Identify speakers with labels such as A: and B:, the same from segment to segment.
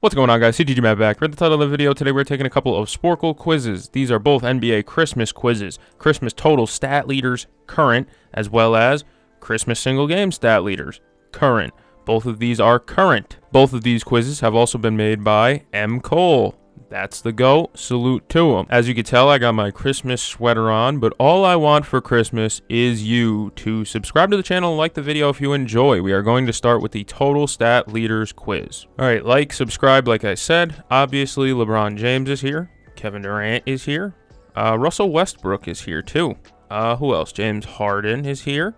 A: What's going on, guys? CTG Matt back. Read the title of the video. Today we're taking a couple of sporcle quizzes. These are both NBA Christmas quizzes. Christmas total stat leaders, current, as well as Christmas single game stat leaders, current. Both of these are current. Both of these quizzes have also been made by M. Cole. That's the GOAT. Salute to him. As you can tell, I got my Christmas sweater on, but all I want for Christmas is you to subscribe to the channel and like the video if you enjoy. We are going to start with the total stat leaders quiz. All right, like, subscribe, like I said. Obviously, LeBron James is here. Kevin Durant is here. Russell Westbrook is here too. Who else? James Harden is here.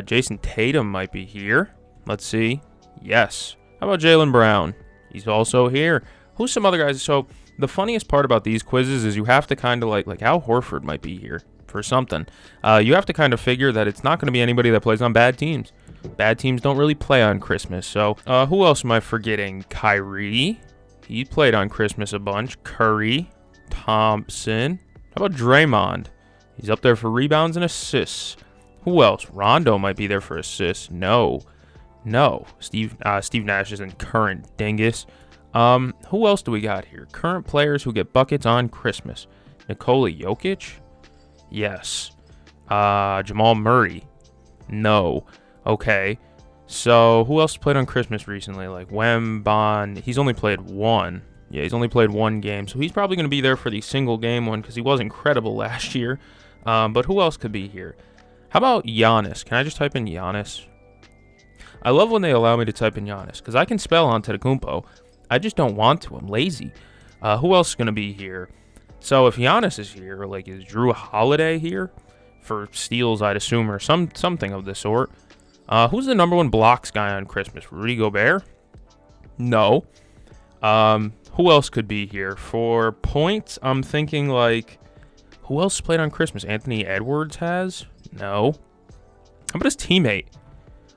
A: Jason Tatum might be here. Let's see. Yes. How about Jaylen Brown? He's also here. Who's some other guys? So the funniest part about these quizzes is you have to kind of like Al Horford might be here for something. You have to kind of figure that it's not going to be anybody that plays on bad teams. Bad teams don't really play on Christmas. So who else am I forgetting? Kyrie. He played on Christmas a bunch. Curry. Thompson. How about Draymond? He's up there for rebounds and assists. Who else? Rondo might be there for assists. No. Steve Nash isn't current, dingus. Who else do we got here? Current players who get buckets on Christmas. Nikola Jokic? Yes. Jamal Murray? No. Okay. So, who else played on Christmas recently? Like Wemban. He's only played one. Yeah, he's only played one game. So, he's probably going to be there for the single game one because he was incredible last year. But who else could be here? How about Giannis? Can I just type in Giannis? I love when they allow me to type in Giannis because I can spell Antetokounmpo. I just don't want to. I'm lazy. Who else is going to be here? So if Giannis is here, like is Drew Holiday here for steals, I'd assume, or something of the sort. Who's the number one blocks guy on Christmas? Rudy Gobert? No. Who else could be here? For points, I'm thinking like, who else played on Christmas? Anthony Edwards has? No. How about his teammate?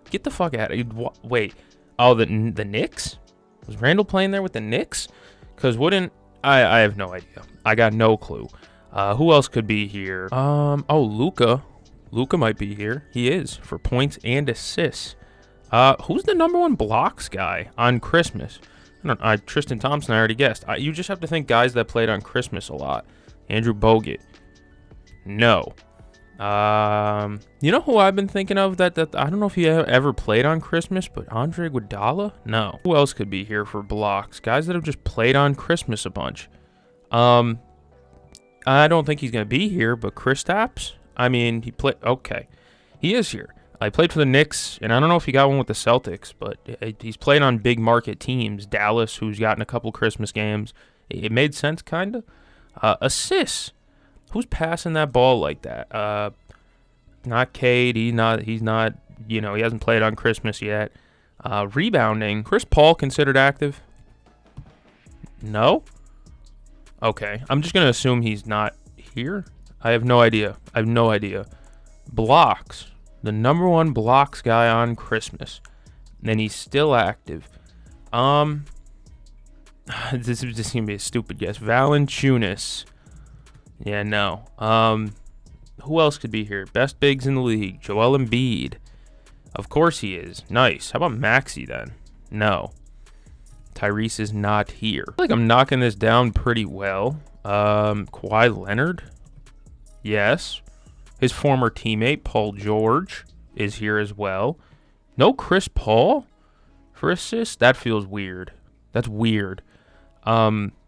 A: Get the fuck out of here. Wait. Oh, the Knicks? Was Randall playing there with the Knicks? Because I have no idea. I got no clue. Who else could be here? Luka. Luka might be here. He is for points and assists. Who's the number one blocks guy on Christmas? Tristan Thompson, I already guessed. You just have to think guys that played on Christmas a lot. Andrew Bogut. No. You know who I've been thinking of that I don't know if he ever played on Christmas, but Andre Iguodala? No. Who else could be here for blocks? Guys that have just played on Christmas a bunch. I don't think he's going to be here, but Kristaps? I mean, he played... Okay. He is here. I played for the Knicks, and I don't know if he got one with the Celtics, but he's played on big market teams. Dallas, who's gotten a couple Christmas games. It made sense, kind of. Assists. Who's passing that ball like that? Not Cade. He's not, he hasn't played on Christmas yet. Rebounding. Chris Paul considered active? No? Okay. I'm just going to assume he's not here. I have no idea. Blocks. The number one blocks guy on Christmas. And he's still active. This is just going to be a stupid guess. Valanciunas. Yeah, no. Who else could be here? Best bigs in the league. Joel Embiid. Of course he is. Nice. How about Maxey then? No. Tyrese is not here. I feel like I'm knocking this down pretty well. Kawhi Leonard? Yes. His former teammate, Paul George, is here as well. No Chris Paul for assists? That feels weird. That's weird.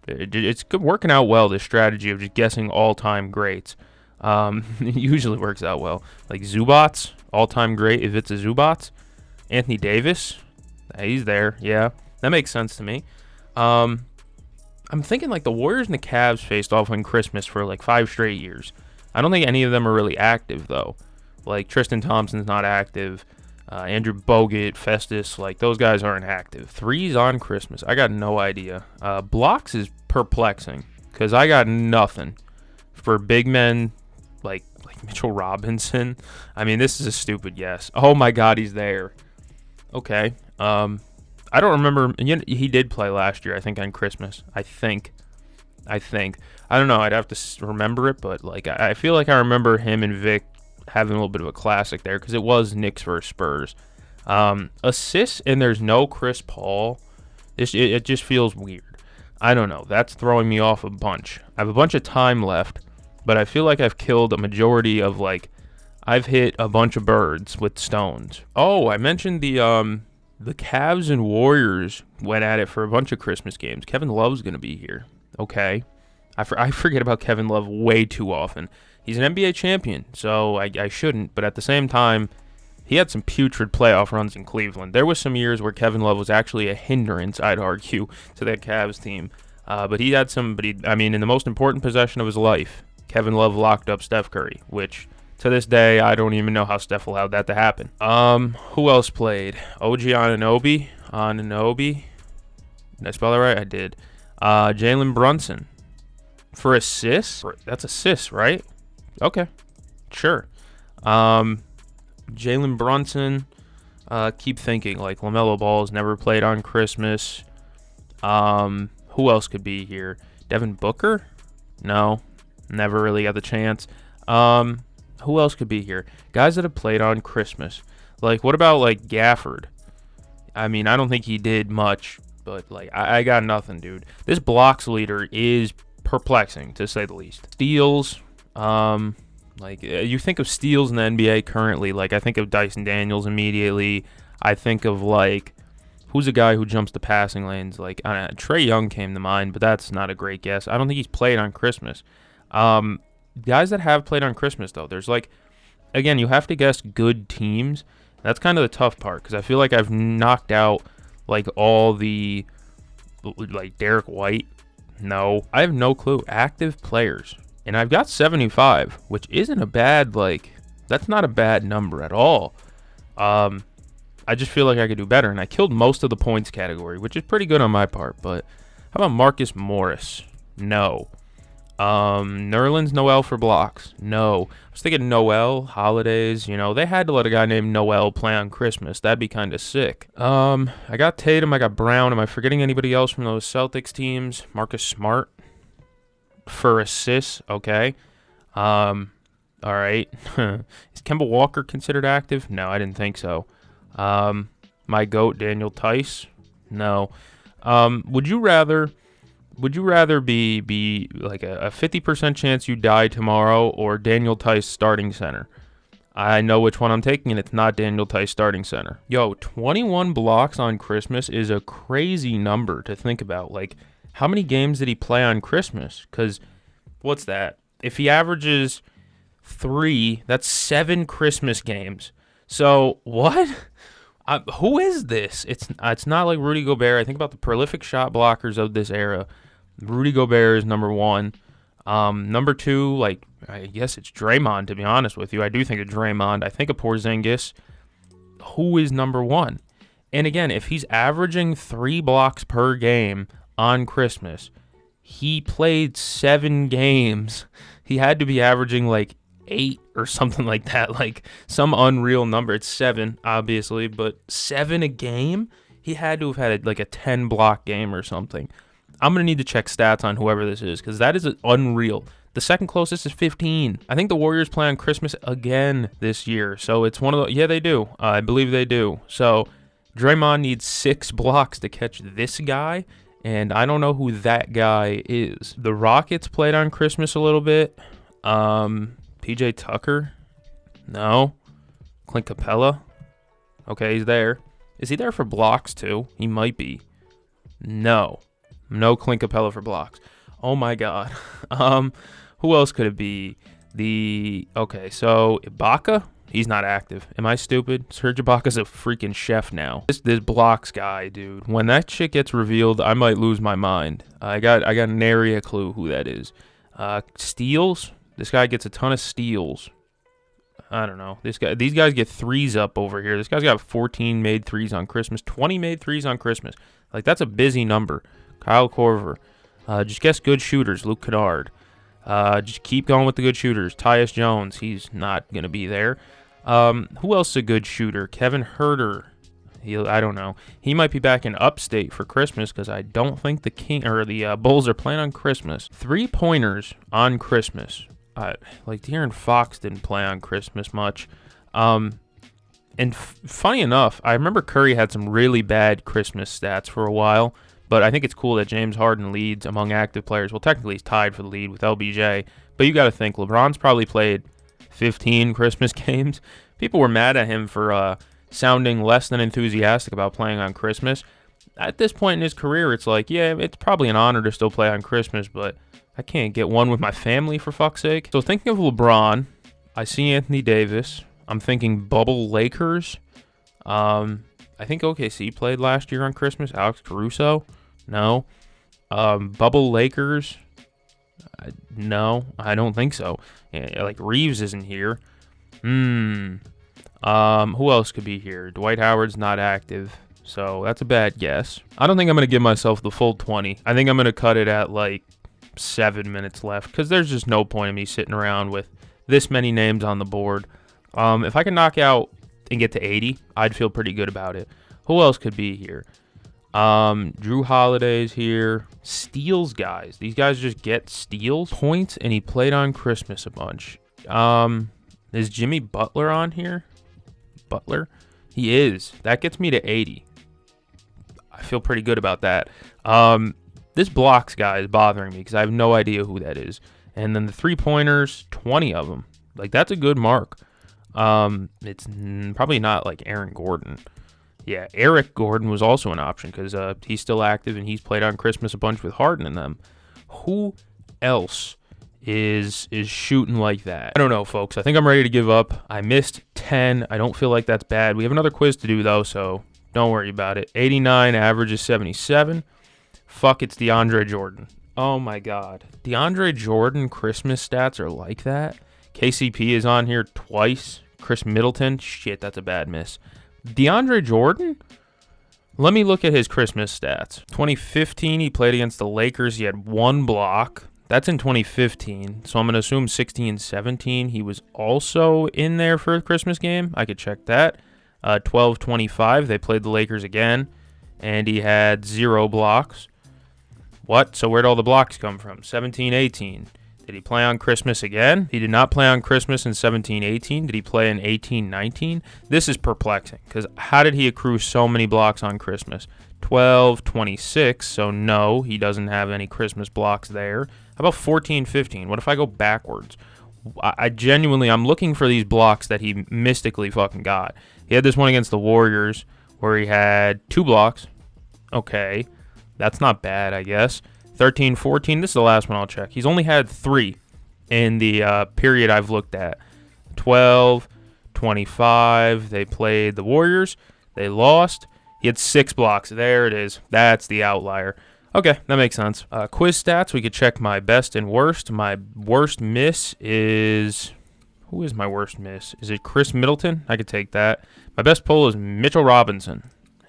A: It's good working out well, this strategy of just guessing all-time greats. It usually works out well. Like Zubats, all-time great if it's a Zubats. Anthony Davis, he's there. Yeah, that makes sense to me. I'm thinking like the Warriors and the Cavs faced off on Christmas for like 5 straight years. I don't think any of them are really active, though. Like Tristan Thompson's not active. Andrew Bogut, Festus, like those guys aren't active. Threes on Christmas. I got no idea. Blocks is perplexing because I got nothing for big men like Mitchell Robinson. I mean, this is a stupid guess. Oh my God, he's there. Okay. I don't remember. He did play last year, I think, on Christmas. I think. I don't know. I'd have to remember it, but like I feel like I remember him and Vic having a little bit of a classic there because it was Knicks versus Spurs. Assists, and there's no Chris Paul. It just feels weird. I don't know. That's throwing me off a bunch. I have a bunch of time left, but I feel like I've killed a majority of, like, I've hit a bunch of birds with stones. Oh, I mentioned the Cavs and Warriors went at it for a bunch of Christmas games. Kevin Love's going to be here. Okay. I forget about Kevin Love way too often. He's an NBA champion, so I shouldn't. But at the same time, he had some putrid playoff runs in Cleveland. There was some years where Kevin Love was actually a hindrance, I'd argue, to that Cavs team. But he had some, in the most important possession of his life, Kevin Love locked up Steph Curry, which to this day, I don't even know how Steph allowed that to happen. Who else played? OG Anunoby. Did I spell that right? I did. Jalen Brunson. For assists? That's assists, right? Okay. Sure. Jalen Brunson. Keep thinking, like, LaMelo Ball's never played on Christmas. Who else could be here? Devin Booker? No. Never really got the chance. Who else could be here? Guys that have played on Christmas. Like, what about, like, Gafford? I mean, I don't think he did much, but, like, I got nothing, dude. This blocks leader is perplexing, to say the least. Steals, you think of steals in the NBA currently, like, I think of Dyson Daniels immediately. I think of, like, who's a guy who jumps the passing lanes? Like, Trae Young came to mind, but that's not a great guess. I don't think he's played on Christmas. Guys that have played on Christmas, though, there's, like, again, you have to guess good teams. That's kind of the tough part, because I feel like I've knocked out, like, all the, like, Derek White. No, I have no clue. Active players. And I've got 75, which isn't a bad, like, that's not a bad number at all. I just feel like I could do better, and I killed most of the points category, which is pretty good on my part, but how about Marcus Morris? No. Nerlens Noel for blocks. No. I was thinking Noel, holidays, they had to let a guy named Noel play on Christmas. That'd be kind of sick. I got Tatum, I got Brown. Am I forgetting anybody else from those Celtics teams? Marcus Smart for assists. Okay. All right. Is Kemba Walker considered active? No, I didn't think so. My GOAT, Daniel Tice? No. Would you rather be like a 50% chance you die tomorrow or Daniel Tice starting center? I know which one I'm taking, and it's not Daniel Tice starting center. Yo, 21 blocks on Christmas is a crazy number to think about. Like, how many games did he play on Christmas? Because what's that? If he averages 3, that's 7 Christmas games. So what? Who is this? It's not like Rudy Gobert. I think about the prolific shot blockers of this era. Rudy Gobert is number 1. Number 2, like, I guess it's Draymond, to be honest with you. I do think of Draymond. I think of Porzingis. Who is number 1? And again, if he's averaging 3 blocks per game on Christmas, he played 7 games. He had to be averaging like 8 or something like that, like some unreal number. It's 7, obviously, but 7 a game? He had to have had like a 10 block game or something. I'm going to need to check stats on whoever this is, because that is unreal. The second closest is 15. I think the Warriors play on Christmas again this year, so it's one of the... Yeah, they do. I believe they do. So Draymond needs 6 blocks to catch this guy, and I don't know who that guy is. The Rockets played on Christmas a little bit. PJ Tucker? No. Clint Capella? Okay, he's there. Is he there for blocks, too? He might be. No. No Clint Capella for blocks. Oh, my God. Who else could it be? Okay, so Ibaka? He's not active. Am I stupid? Serge Ibaka's a freaking chef now. This blocks guy, dude. When that shit gets revealed, I might lose my mind. I got nary a clue who that is. Steals? This guy gets a ton of steals. I don't know. These guys get threes up over here. This guy's got 14 made threes on Christmas, 20 made threes on Christmas. Like, that's a busy number. Kyle Korver. Just guess good shooters. Luke Kennard. Just keep going with the good shooters. Tyus Jones. He's not going to be there. Who else is a good shooter? Kevin Huerter. I don't know. He might be back in upstate for Christmas, because I don't think the Bulls are playing on Christmas. 3-pointers on Christmas. Like De'Aaron Fox didn't play on Christmas much. And funny enough, I remember Curry had some really bad Christmas stats for a while. But I think it's cool that James Harden leads among active players. Well, technically he's tied for the lead with LBJ. But you got to think, LeBron's probably played 15 Christmas games. People were mad at him for sounding less than enthusiastic about playing on Christmas. At this point in his career, it's like, yeah, it's probably an honor to still play on Christmas, but I can't get one with my family, for fuck's sake. So thinking of LeBron, I see Anthony Davis. I'm thinking bubble Lakers. I think OKC played last year on Christmas. Alex Caruso? No. Bubble Lakers? No, I don't think so. Yeah, like Reeves isn't here. Who else could be here? Dwight Howard's not active, so that's a bad guess. I don't think I'm going to give myself the full 20. I think I'm going to cut it at like 7 minutes left because there's just no point in me sitting around with this many names on the board. If I can knock out and get to 80, I'd feel pretty good about it. Who else could be here? Drew Holiday's here. Steals guys. These guys just get steals. Points, and he played on Christmas a bunch. Is Jimmy Butler on here? Butler? He is. That gets me to 80. I feel pretty good about that. This blocks guy is bothering me because I have no idea who that is. And then the three-pointers, 20 of them. Like, that's a good mark. It's probably not like Aaron Gordon. Yeah, Eric Gordon was also an option because he's still active and he's played on Christmas a bunch with Harden in them. Who else is shooting like that? I don't know, folks. I think I'm ready to give up. I missed 10. I don't feel like that's bad. We have another quiz to do, though, so don't worry about it. 89, average is 77. Fuck, it's DeAndre Jordan. Oh, my God. DeAndre Jordan Christmas stats are like that? KCP is on here twice. Chris Middleton. Shit, that's a bad miss. DeAndre Jordan? Let me look at his Christmas stats. 2015, he played against the Lakers. He had 1 block. That's in 2015. So I'm going to assume 16, 17. He was also in there for a Christmas game. I could check that. 12-25, they played the Lakers again. And he had 0 blocks. What? So where'd all the blocks come from? 17-18. Did he play on Christmas again? He did not play on Christmas in 17-18. Did he play in 18-19? This is perplexing because how did he accrue so many blocks on Christmas? 12-26, so no, he doesn't have any Christmas blocks there. How about 14-15? What if I go backwards? I genuinely, I'm looking for these blocks that he mystically fucking got. He had this one against the Warriors where he had 2 blocks. Okay, that's not bad, I guess. 13-14, this is the last one I'll check. He's only had 3 in the period I've looked at. 12-25, they played the Warriors. They lost. He had 6 blocks. There it is. That's the outlier. Okay, that makes sense. Quiz stats, we could check my best and worst. My worst miss is... Who is my worst miss? Is it Chris Middleton? I could take that. My best pull is Mitchell Robinson.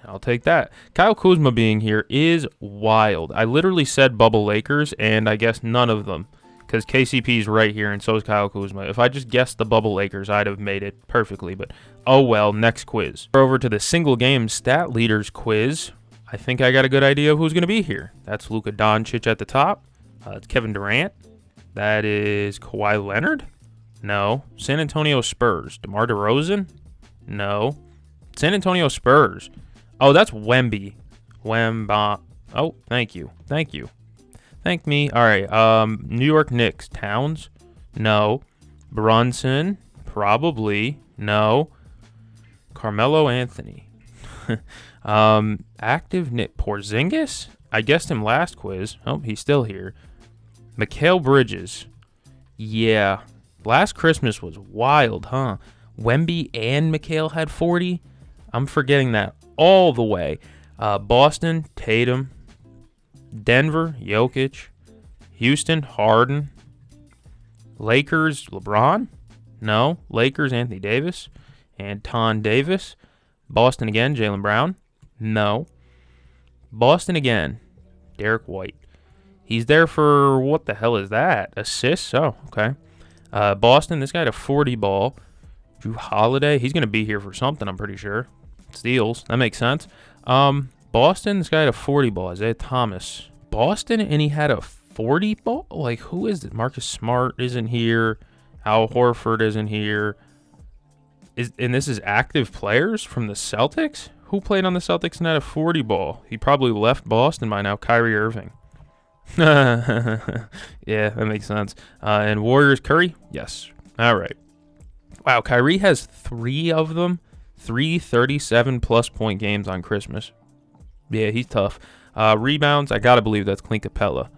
A: I'll take that. Kyle Kuzma being here is wild. I literally said bubble Lakers, and I guess none of them, because KCP's right here, and so is Kyle Kuzma. If I just guessed the bubble Lakers, I'd have made it perfectly, but oh well, next quiz. We're over to the single game stat leaders quiz. I think I got a good idea of who's going to be here. That's Luka Doncic at the top. It's Kevin Durant. That is Kawhi Leonard. No. San Antonio Spurs. DeMar DeRozan. No. San Antonio Spurs. Oh, that's Wemby. Wemba. Oh, thank you. Thank you. Thank me. All right. New York Knicks. Towns? No. Brunson? Probably. No. Carmelo Anthony. Active Nick Porzingis? I guessed him last quiz. Oh, he's still here. Mikal Bridges. Yeah. Last Christmas was wild, huh? Wemby and Mikal had 40? I'm forgetting that all the way. Boston, Tatum. Denver, Jokic. Houston, Harden. Lakers, LeBron? No. Lakers, Anthony Davis. Anton Davis. Boston again, Jaylen Brown? No. Boston again, Derek White. He's there for, what the hell is that? Assists? Oh, okay. Boston, this guy had a 40 ball. Drew Holiday, he's going to be here for something, I'm pretty sure. Steals, that makes sense. Boston, this guy had a 40 ball. Isaiah Thomas. Boston, and he had a 40 ball? Like, who is it? Marcus Smart isn't here. Al Horford isn't here. And this is active players from the Celtics? Who played on the Celtics and had a 40 ball? He probably left Boston by now. Kyrie Irving. Yeah, that makes sense. And Warriors, Curry? Yes. All right. Wow, Kyrie has 3 of them. 3 37-plus point games on Christmas. Yeah, he's tough. Rebounds, I got to believe that's Clint Capella.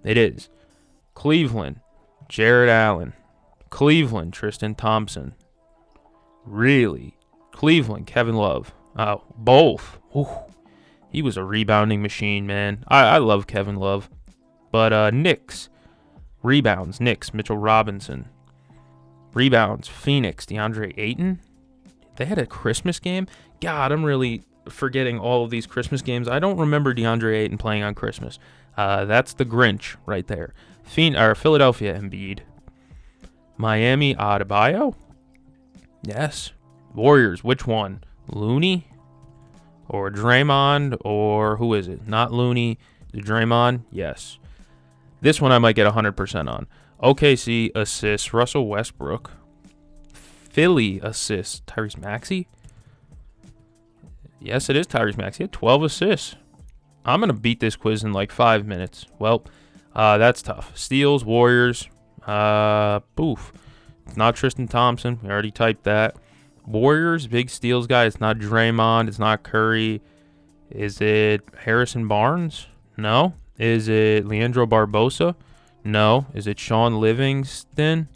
A: It is. Cleveland, Jared Allen. Cleveland, Tristan Thompson. Really? Cleveland, Kevin Love. Both. Ooh, he was a rebounding machine, man. I love Kevin Love. But Knicks, rebounds, Knicks, Mitchell Robinson. Rebounds, Phoenix, DeAndre Ayton. They had a Christmas game? God, I'm really forgetting all of these Christmas games. I don't remember DeAndre Ayton playing on Christmas. That's the Grinch right there. Philadelphia, Embiid. Miami, Adebayo? Yes. Warriors, which one? Looney? Or Draymond? Or who is it? Not Looney. Draymond? Yes. This one I might get 100% on. OKC assists, Russell Westbrook. Philly assists, Tyrese Maxey. Yes, it is Tyrese Maxey. He had 12 assists. I'm going to beat this quiz in like 5 minutes. Well, that's tough. Steals, Warriors. Boof. It's not Tristan Thompson. We already typed that. Warriors, big steals guy. It's not Draymond. It's not Curry. Is it Harrison Barnes? No. Is it Leandro Barbosa? No. Is it Sean Livingston?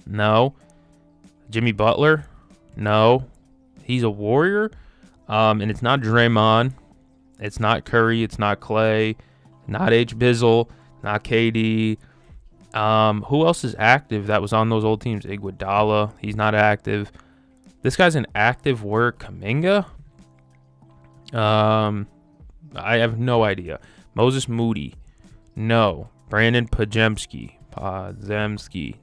A: No. Jimmy Butler? No. He's a Warrior. And it's not Draymond. It's not Curry. It's not Clay. Not H. Bizzle. Not KD. Who else is active that was on those old teams? Iguodala. He's not active. This guy's an active Warrior. Kuminga? I have no idea. Moses Moody. No. Brandon Pajemski. Pazemski.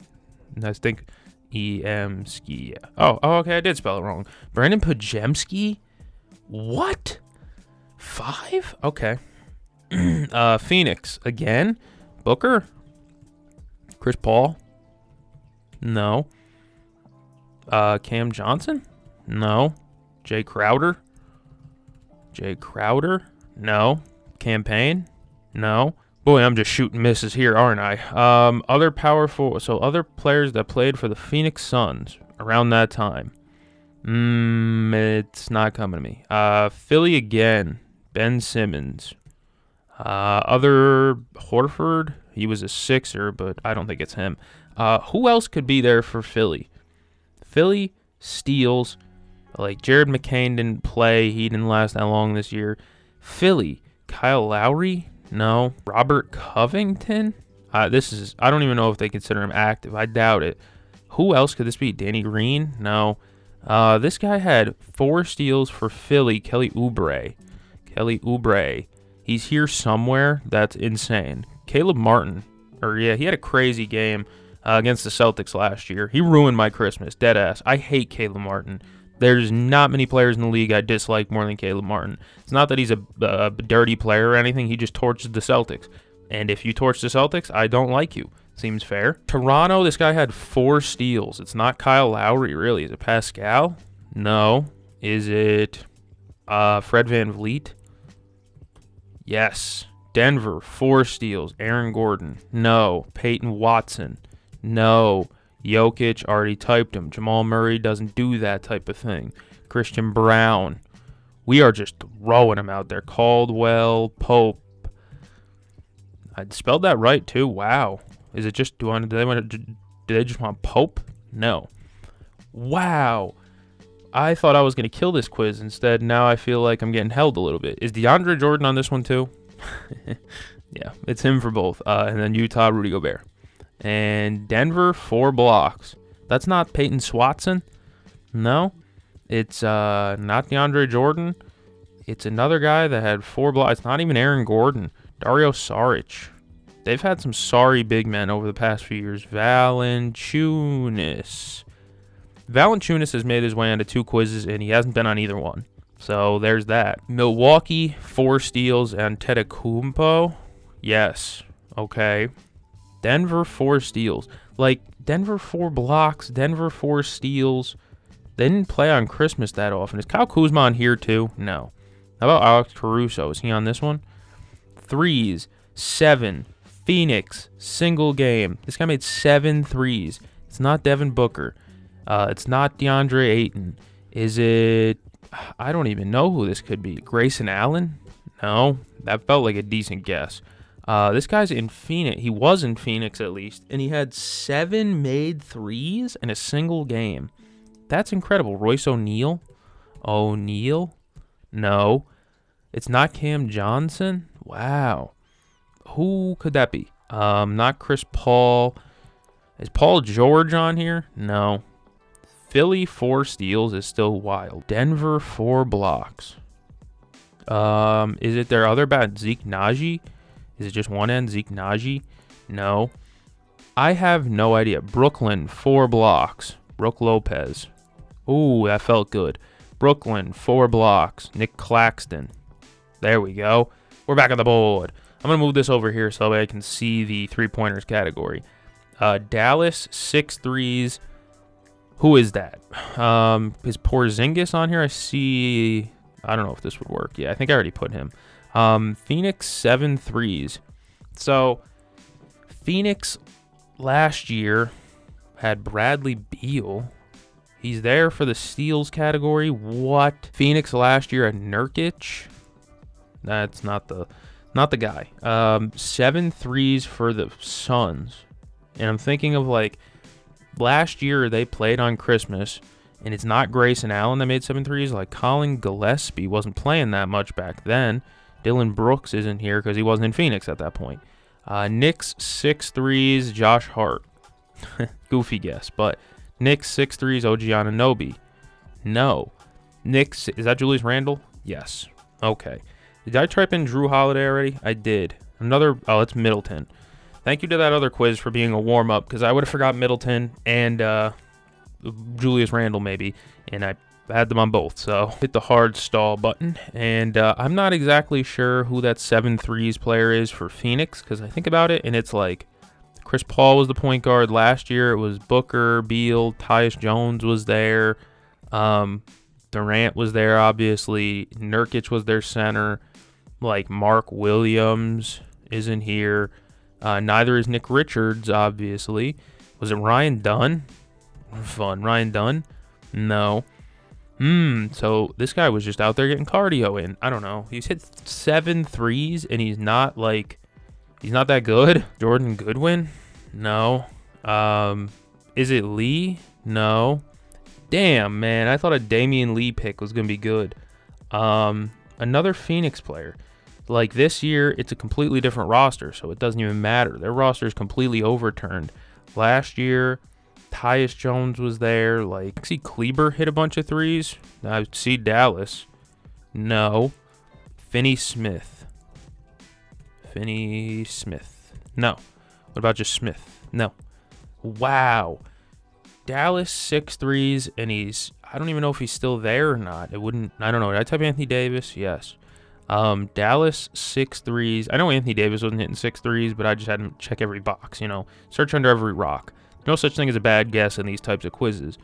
A: I think Emski. Yeah. Oh, okay. I did spell it wrong. Brandon Pajemski? What? 5? Okay. Phoenix. Again? Booker? Chris Paul? No. Cam Johnson? No. Jay Crowder? No. Campaign? No. Boy, I'm just shooting misses here, aren't I? Other players that played for the Phoenix Suns around that time. It's not coming to me. Philly again. Ben Simmons. Other Horford. He was a Sixer, but I don't think it's him. Who else could be there for Philly? Philly steals. Like Jared McCain didn't play. He didn't last that long this year. Philly. Kyle Lowry? No. Robert Covington? I don't even know if they consider him active. I doubt it. Who else could this be? Danny Green? No. This guy had 4 steals for Philly. Kelly Oubre. He's here somewhere. That's insane. Caleb Martin. He had a crazy game against the Celtics last year. He ruined my Christmas. Deadass. I hate Caleb Martin. There's not many players in the league I dislike more than Caleb Martin. It's not that he's a dirty player or anything. He just torches the Celtics. And if you torch the Celtics, I don't like you. Seems fair. Toronto, this guy had 4 steals. It's not Kyle Lowry, really. Is it Pascal? No. Is it Fred VanVleet? Yes. Denver, 4 steals. Aaron Gordon? No. Peyton Watson? No. Jokic, already typed him. Jamal Murray doesn't do that type of thing. Christian Brown. We are just throwing him out there. Caldwell Pope. I spelled that right, too. Wow. Is it just, do they just want Pope? No. Wow. I thought I was going to kill this quiz. Instead, now I feel like I'm getting held a little bit. Is DeAndre Jordan on this one, too? Yeah, it's him for both. And then Utah, Rudy Gobert. And Denver, 4 blocks. That's not Peyton Swatson. No. It's not DeAndre Jordan. It's another guy that had 4 blocks. It's not even Aaron Gordon. Dario Saric. They've had some sorry big men over the past few years. Valanciunas. Valanciunas has made his way onto 2 quizzes, and he hasn't been on either one. So there's that. Milwaukee, 4 steals. Antetokounmpo. Yes. Okay. Denver, 4 steals. Like, Denver, 4 blocks. Denver, 4 steals. They didn't play on Christmas that often. Is Kyle Kuzma on here too? No. How about Alex Caruso? Is he on this one? 3s, 7, Phoenix, single game. This guy made 7 threes. It's not Devin Booker. It's not DeAndre Ayton. Is it... I don't even know who this could be. Grayson Allen? No. That felt like a decent guess. This guy's in Phoenix. He was in Phoenix at least. And he had 7 made threes in a single game. That's incredible. Royce O'Neal? No. It's not Cam Johnson? Wow. Who could that be? Not Chris Paul. Is Paul George on here? No. Philly 4 steals is still wild. Denver 4 blocks. Is it their other bat, Zeke Naji? Is it just one end, Zeke Naji? No. I have no idea. Brooklyn 4 blocks. Brook Lopez. Ooh, that felt good. Brooklyn 4 blocks. Nick Claxton. There we go. We're back on the board. I'm going to move this over here so I can see the three-pointers category. Dallas, 6 threes. Who is that? Is Porzingis on here? I see... I don't know if this would work. Yeah, I think I already put him. Phoenix, 7 threes. So, Phoenix last year had Bradley Beal. He's there for the steals category. What? Phoenix last year had Nurkic. That's not the guy. 7 threes for the Suns. And I'm thinking of like last year they played on Christmas, and it's not Grayson Allen that made 7 threes. Like Colin Gillespie wasn't playing that much back then. Dylan Brooks isn't here because he wasn't in Phoenix at that point. Knicks 6 threes. Josh Hart. Goofy guess, but Knicks 6 threes. OG Anunoby. No. Knicks, is that Julius Randle? Yes. Okay. Did I type in Drew Holiday already? I did. Oh, it's Middleton. Thank you to that other quiz for being a warm-up, because I would have forgot Middleton and Julius Randle maybe, and I had them on both. So hit the hard stall button, and I'm not exactly sure who that 7 threes player is for Phoenix, because I think about it, and it's like Chris Paul was the point guard last year. It was Booker, Beal, Tyus Jones was there. Durant was there, obviously. Nurkic was their center. Like Mark Williams isn't here. Neither is Nick Richards, obviously. Was it Ryan Dunn? Fun. Ryan Dunn? No. So this guy was just out there getting cardio in. I don't know. He's hit 7 threes, and he's not that good. Jordan Goodwin? No. Is it Lee? No. Damn, man. I thought a Damian Lee pick was going to be good. Another Phoenix player. Like this year, it's a completely different roster, so it doesn't even matter. Their roster is completely overturned. Last year, Tyus Jones was there. Like, I see Kleber hit a bunch of threes. I see Dallas. No. Finney Smith. No. What about just Smith? No. Wow. Dallas 6 threes, and I don't even know if he's still there or not. I don't know. Did I type Anthony Davis? Yes. Dallas 6 threes. I know Anthony Davis wasn't hitting 6 threes, but I just had him check every box, search under every rock. No such thing as a bad guess in these types of quizzes.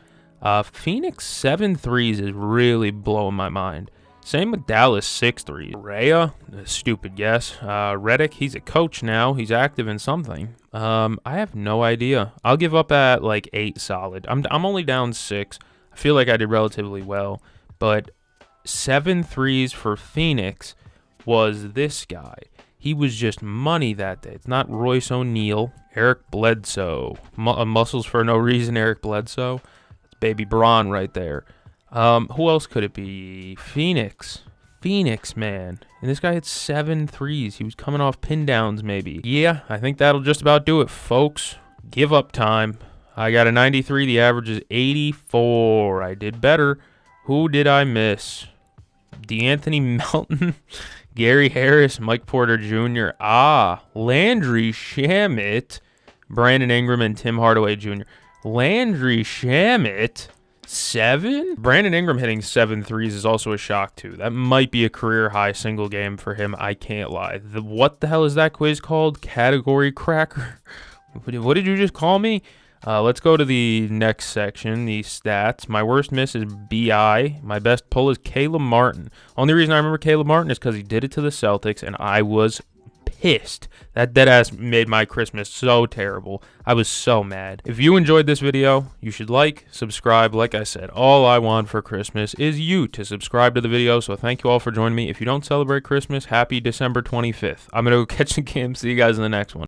A: Phoenix 7 threes is really blowing my mind. Same with Dallas 6 threes. Rhea, stupid guess. Redick, he's a coach now. He's active in something. I have no idea. I'll give up at like 8 solid. I'm only down 6. I feel like I did relatively well, but 7 threes for Phoenix was this guy. He was just money that day. It's not Royce O'Neal. Eric Bledsoe. Muscles for no reason, Eric Bledsoe. It's baby Braun right there. Who else could it be? Phoenix, man. And this guy had 7 threes. He was coming off pin downs, maybe. Yeah, I think that'll just about do it, folks. Give up time. I got a 93. The average is 84. I did better. Who did I miss? DeAnthony Melton, Gary Harris, Mike Porter Jr. Landry Shamet, Brandon Ingram, and Tim Hardaway Jr. Landry Shamet, 7? Brandon Ingram hitting 7 threes is also a shock, too. That might be a career-high single game for him. I can't lie. What the hell is that quiz called? Category cracker? What did you just call me? Let's go to the next section, the stats. My worst miss is BI. My best pull is Caleb Martin. Only reason I remember Caleb Martin is because he did it to the Celtics, and I was pissed. That deadass made my Christmas so terrible. I was so mad. If you enjoyed this video, you should like, subscribe. Like I said, all I want for Christmas is you to subscribe to the video. So thank you all for joining me. If you don't celebrate Christmas, happy December 25th. I'm going to go catch the game. See you guys in the next one.